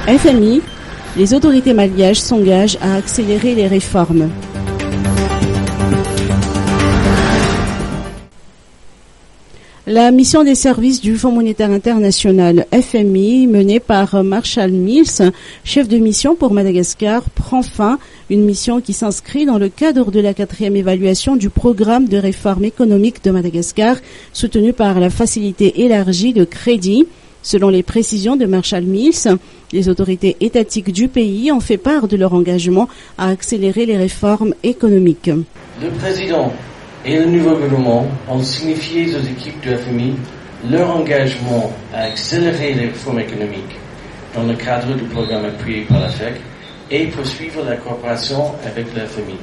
FMI, les autorités malgaches s'engagent à accélérer les réformes. La mission des services du Fonds monétaire international FMI, menée par Marshall Mills, chef de mission pour Madagascar, prend fin. Une mission qui s'inscrit dans le cadre de la 4e évaluation du programme de réforme économique de Madagascar, soutenu par la facilité élargie de crédit. Selon les précisions de Marshall Mills, les autorités étatiques du pays ont fait part de leur engagement à accélérer les réformes économiques. Le président et le nouveau gouvernement ont signifié aux équipes du FMI leur engagement à accélérer les réformes économiques dans le cadre du programme appuyé par la FEC et poursuivre la coopération avec le FMI.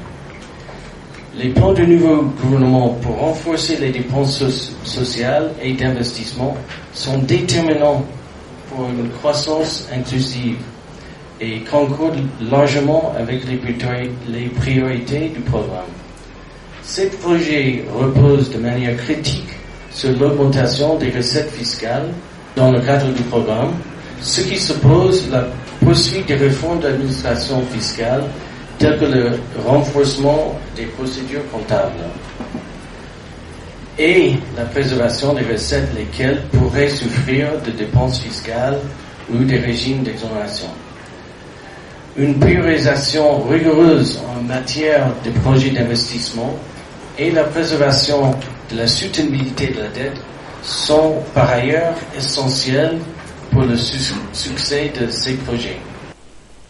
Les plans du nouveau gouvernement pour renforcer les dépenses sociales et d'investissement sont déterminants pour une croissance inclusive et concordent largement avec les priorités du programme. Ces projets reposent de manière critique sur l'augmentation des recettes fiscales dans le cadre du programme, ce qui suppose la poursuite des réformes d'administration fiscale telles que le renforcement des procédures comptables et la préservation des recettes lesquelles pourraient souffrir de dépenses fiscales ou des régimes d'exonération. Une priorisation rigoureuse en matière de projets d'investissement et la préservation de la soutenabilité de la dette sont par ailleurs essentielles pour le succès de ces projets.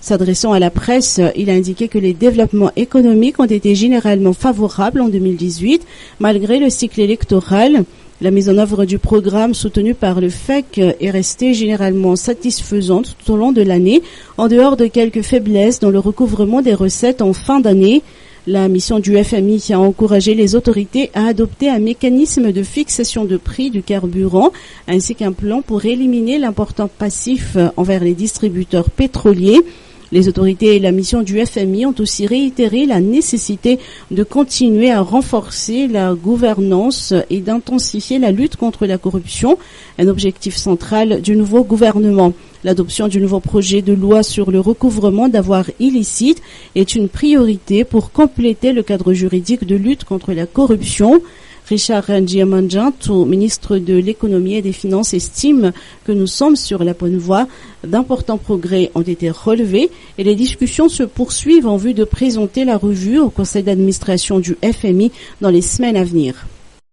S'adressant à la presse, il a indiqué que les développements économiques ont été généralement favorables en 2018, malgré le cycle électoral. La mise en œuvre du programme soutenu par le FEC est restée généralement satisfaisante tout au long de l'année, en dehors de quelques faiblesses dans le recouvrement des recettes en fin d'année. La mission du FMI a encouragé les autorités à adopter un mécanisme de fixation de prix du carburant ainsi qu'un plan pour éliminer l'important passif envers les distributeurs pétroliers. Les autorités et la mission du FMI ont aussi réitéré la nécessité de continuer à renforcer la gouvernance et d'intensifier la lutte contre la corruption, un objectif central du nouveau gouvernement. L'adoption du nouveau projet de loi sur le recouvrement d'avoirs illicites est une priorité pour compléter le cadre juridique de lutte contre la corruption. Richard Ndjiamanjantou, ministre de l'économie et des finances, estime que nous sommes sur la bonne voie. D'importants progrès ont été relevés et les discussions se poursuivent en vue de présenter la revue au conseil d'administration du FMI dans les semaines à venir.